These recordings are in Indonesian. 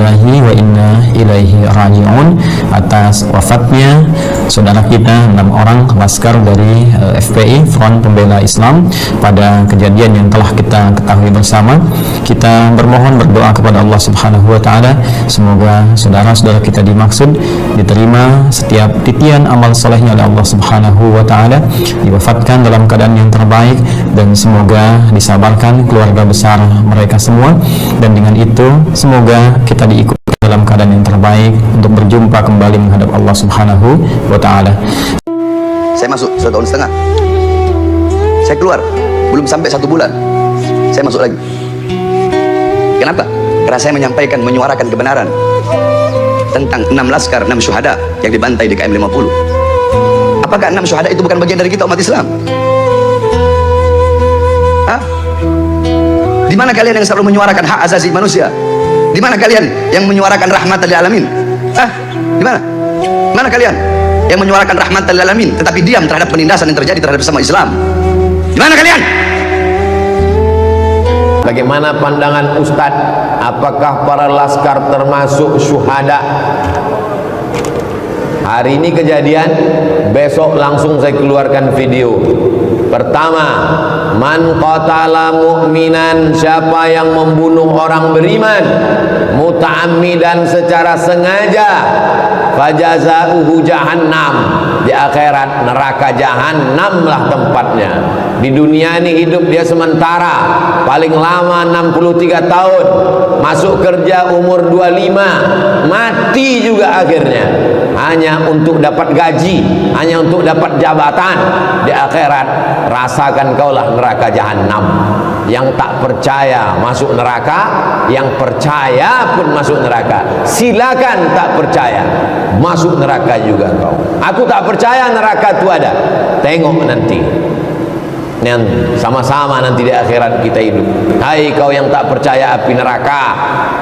lillahi wa inna ilaihi raji'un atas wafatnya saudara kita 6 orang laskar dari FPI, Front Pembela Islam, pada kejadian yang telah kita ketahui bersama. Kita bermohon berdoa kepada Allah Subhanahu wa taala semoga saudara-saudara kita dimaksud diterima setiap titian amal solehnya oleh Allah Subhanahu wa taala, diwafatkan dalam keadaan yang terbaik, dan semoga disabarkan keluarga besar mereka semua, dan dengan itu semoga kita diikuti dalam keadaan yang terbaik untuk berjumpa kembali menghadap Allah Subhanahu wa taala. Saya masuk 1,5 tahun. Saya keluar, belum sampai 1 bulan saya masuk lagi. Kenapa? Karena saya menyampaikan, menyuarakan kebenaran tentang 6 laskar, 6 syuhada yang dibantai di KM 50. Apakah 6 syuhada itu bukan bagian dari kita umat Islam? Hah? Di mana kalian yang selalu menyuarakan hak asasi manusia? Di mana kalian yang menyuarakan rahmatan lil alamin? Hah? Di mana? Mana kalian yang menyuarakan rahmatan lil alamin tetapi diam terhadap penindasan yang terjadi terhadap sesama Islam? Di mana kalian? Bagaimana pandangan Ustadz? Apakah para laskar termasuk syuhada? Hari ini kejadian, besok langsung saya keluarkan video. Pertama, man qatala mu'minan, siapa yang membunuh orang beriman muta'ammidan secara sengaja, fajazauhu jahannam, di akhirat neraka jahannam lah tempatnya. Di dunia ini hidup dia sementara, paling lama 63 tahun, masuk kerja umur 25, mati juga akhirnya, hanya untuk dapat gaji, hanya untuk dapat jabatan. Di akhirat rasakan kaulah neraka jahannam. Yang tak percaya masuk neraka, yang percaya pun masuk neraka. Silakan tak percaya, masuk neraka juga kau. Aku tak percaya neraka itu ada. Tengok nanti, sama-sama nanti di akhirat kita hidup. Hai kau yang tak percaya api neraka,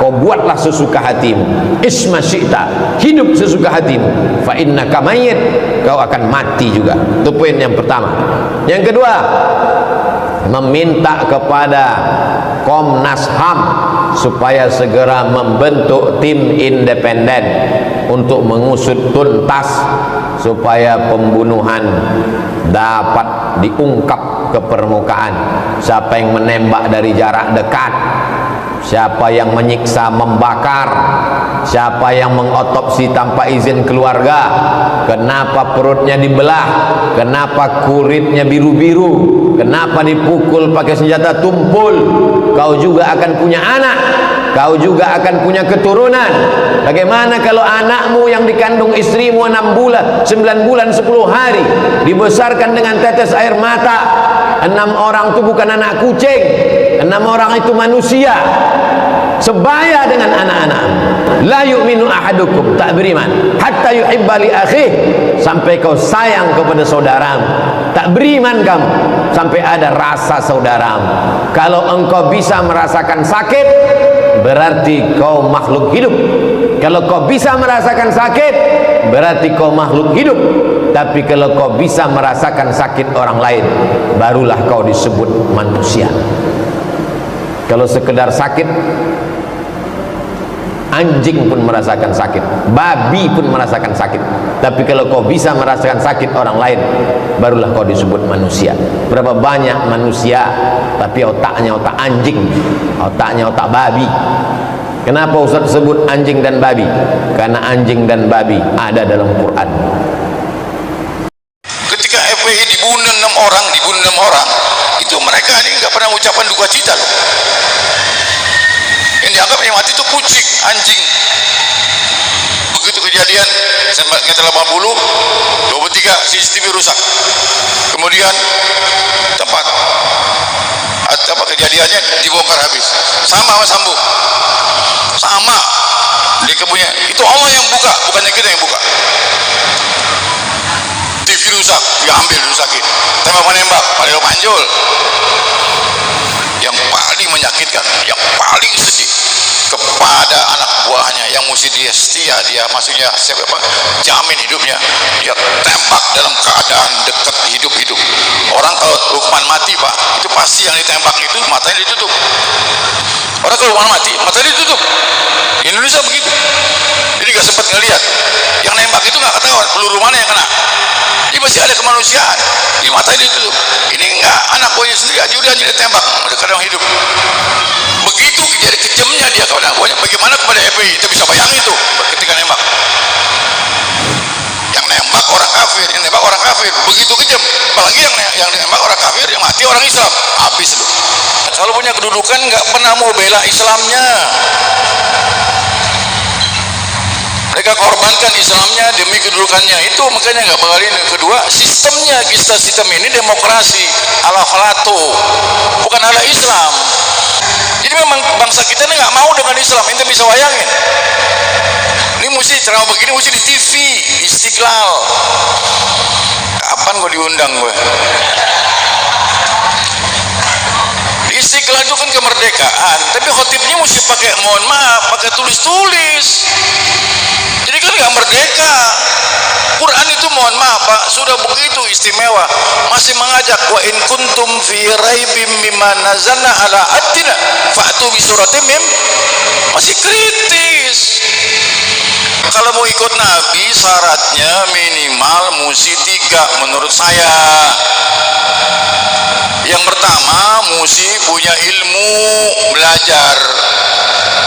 kau buatlah sesuka hatimu. Isma syi'ta, hidup sesuka hatimu. Fa innaka mayyit, kau akan mati juga. Itu poin yang pertama. Yang kedua, meminta kepada Komnas HAM supaya segera membentuk tim independen untuk mengusut tuntas supaya pembunuhan dapat diungkap ke permukaan. Siapa yang menembak dari jarak dekat, siapa yang menyiksa, membakar, siapa yang mengotopsi tanpa izin keluarga, kenapa perutnya dibelah, kenapa kulitnya biru-biru, kenapa dipukul pakai senjata tumpul. Kau juga akan punya anak, kau juga akan punya keturunan. Bagaimana kalau anakmu yang dikandung istrimu 6 bulan, 9 bulan, 10 hari, dibesarkan dengan tetes air mata? 6 orang itu bukan anak kucing, 6 orang itu manusia. Sebaya dengan anak-anak. La yu'minu ahadukum, tak beriman hatta yuhibba li akhih, sampai kau sayang kepada saudaramu. Tak beriman kamu sampai ada rasa saudaramu. Kalau engkau bisa merasakan sakit, berarti kau makhluk hidup. Kalau kau bisa merasakan sakit, berarti kau makhluk hidup. Tapi kalau kau bisa merasakan sakit orang lain, barulah kau disebut manusia. Kalau sekedar sakit, anjing pun merasakan sakit, babi pun merasakan sakit. Tapi kalau kau bisa merasakan sakit orang lain, barulah kau disebut manusia. Berapa banyak manusia tapi otaknya otak anjing, otaknya otak babi. Kenapa Ustaz sebut anjing dan babi? Karena anjing dan babi ada dalam Quran. Ketika FPI dibunuh 6 orang, itu mereka ini nggak pernah ucapan duka cita loh. Yang dianggap yang mati itu kucing, anjing. Begitu kejadian kita 80, 23 CCTV rusak. Kemudian tempat apa kejadiannya dibongkar habis. Sama Sambo, sama di kebunnya. Itu Allah yang buka, bukannya kita yang buka. TV rusak, diambil, dirusakin. Tembak menembak, pada panjul. Yang paling menyakitkan, yang paling sedih kepada anak buahnya yang mesti dia setia, dia maksudnya siapa apa, jamin hidupnya, dia tembak dalam keadaan dekat hidup-hidup. Orang kalau hukuman mati Pak, itu pasti yang ditembak itu matanya ditutup. Orang kalau hukuman mati matanya ditutup. Di Indonesia begitu, jadi gak sempat ngelihat yang nembak itu, gak ketahuan peluru mana yang kena. Dia masih ada kemanusiaan, di matanya ditutup. Ini enggak, anak buahnya sendiri aja udah ditembak kadang hidup. Begitu jadi kejamnya dia kepada anak buahnya. Bagaimana kepada FPI? Kita bisa bayangin tuh ketika nembak. Yang nembak orang kafir, yang nembak orang kafir, begitu kejam. Apalagi yang nembak orang kafir, yang mati orang Islam, habis lu. Kalau punya kedudukan nggak pernah mau bela Islamnya. Mereka korbankan Islamnya demi kedudukannya, itu makanya nggak bakal ini. Kedua, sistemnya, sistem ini demokrasi ala Plato, bukan ala Islam. Jadi memang bangsa kita ini nggak mau dengan Islam. Ente bisa bayangin, ini mesti ceramah begini mesti di TV Istiqlal. Kapan gue diundang gue? Di Istiqlal itu kan kemerdekaan, tapi khotibnya mesti pakai, mohon maaf, pakai tulis-tulis. Jadi kan nggak merdeka. Quran itu mohon maaf Pak, sudah begitu istimewa, masih mengajak wa in kuntum fi raibim mimma nazalna ala abdina fa'tu bi suratim mim, masih kritis. Kalau mau ikut Nabi syaratnya minimal mesti 3 menurut saya. Yang pertama mesti punya ilmu, belajar.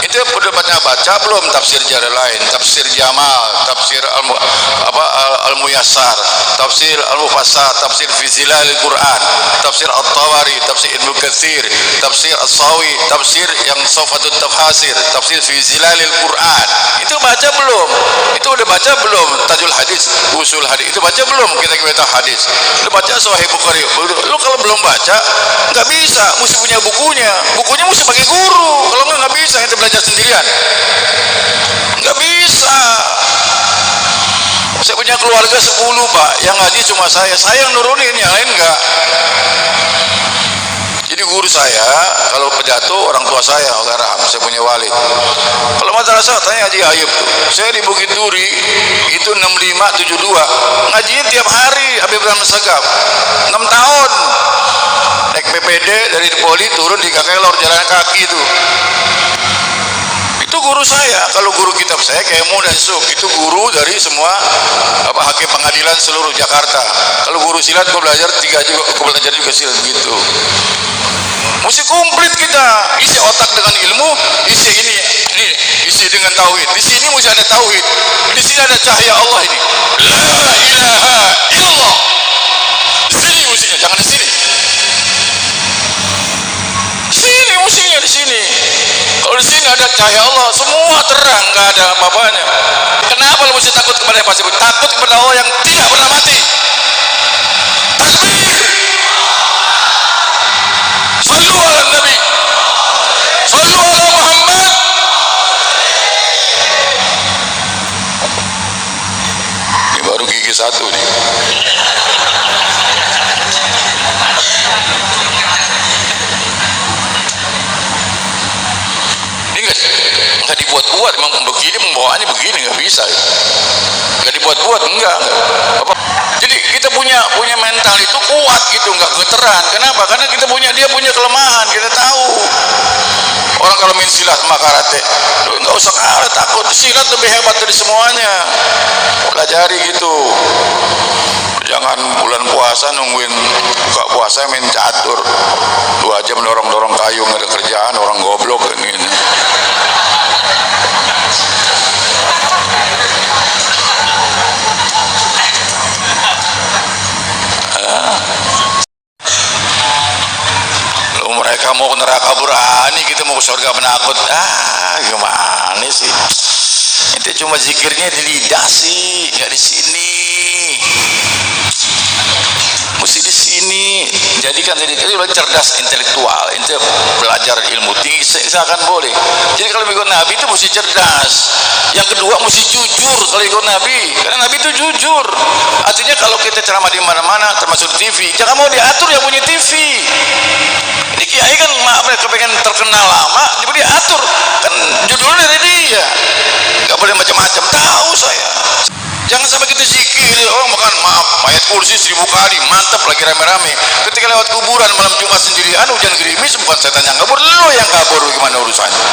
Itu udah baca belum tafsir jalan lain, tafsir Jamal, tafsir Al-Muyassar, tafsir Al-Mufassar, tafsir fi Zilalil Quran, tafsir At-Tabari, tafsir Ibnu Katsir, tafsir As-Sawi, tafsir yang Sofatut Tafasir, tafsir fi Zilalil Quran. Itu baca belum? Itu udah baca belum? Tajul Hadis, Usul Hadis, itu baca belum? Kita hadis. Lu baca Sahih Bukhari. Lu kalau belum baca nggak bisa, mesti punya bukunya. Bukunya mesti pakai guru. Kalau nggak bisa, kita belajar sendirian. Nggak bisa. Saya punya keluarga 10 Pak, yang ngaji cuma saya yang nurunin, yang lain enggak. Jadi guru saya kalau pidato orang tua saya, saya punya wali. Kalau madrasah tanya Haji Ayub tuh. Saya di Bukit Duri itu 6572, ngajinya tiap hari Habib Rahman Sagaf. 6 tahun. Naik PPD dari Poli turun di Kakelor jalan kaki itu. Itu guru saya. Kalau guru kitab saya Kemu dan Suk, itu guru dari semua hakim pengadilan seluruh Jakarta. Kalau guru silat gue belajar 3 juga, gue belajar juga silat gitu. Mesti komplit kita, isi otak dengan ilmu, isi ini isi dengan tauhid. Di sini mesti ada tauhid, di sini ada cahaya Allah ini. La ilaha illallah. Di sini mestinya, jangan di sini. Sini mestinya di sini. Kalau di sini ada cahaya Allah, semua terang, nggak ada apa-apanya. Kenapa lu mesti takut kepada yang pasti? Takut kepada Allah yang tidak pernah mati. Takbir. Sallu ala Nabi. Sallu ala Muhammad. Ini baru gigi 1 nih. Nggak dibuat-buat, memang begini, membawaannya begini, nggak bisa. Nggak dibuat-buat, enggak. Jadi kita punya mental itu kuat gitu, nggak geteran. Kenapa? Karena dia punya kelemahan, kita tahu. Orang kalau main silat sama karate, nggak usah kalah, takut. Silat lebih hebat dari semuanya. Pelajari gitu. Jangan bulan puasa nungguin buka puasa main catur 2 jam dorong kayu, nggak ada kerjaan, orang goblok ini. Mereka mau ke neraka berani, kita mau ke surga menakut. Gimana sih? Itu cuma zikirnya di lidah sih, nggak di sini. Mesti di sini. Jadikan cerdas intelektual, ente belajar ilmu tinggi seakan boleh. Jadi kalau ikut Nabi itu mesti cerdas. Yang kedua mesti jujur kalau ikut Nabi, karena Nabi itu jujur. Artinya kalau kita ceramah di mana-mana, termasuk TV, jangan mau diatur yang punya TV. Ini kiai kan mereka pengen terkenal lama, jadi diatur kan judulnya dari dia. Nggak boleh macam-macam, tahu saya. Jangan sampai kita zikir, orang makan maaf, ayat kursi 1000 kali, mantap lagi rame-rame. Ketika lewat kuburan malam Jumat sendirian, hujan gerimis, bukan setan yang kabur, lo yang kabur, gimana urusannya?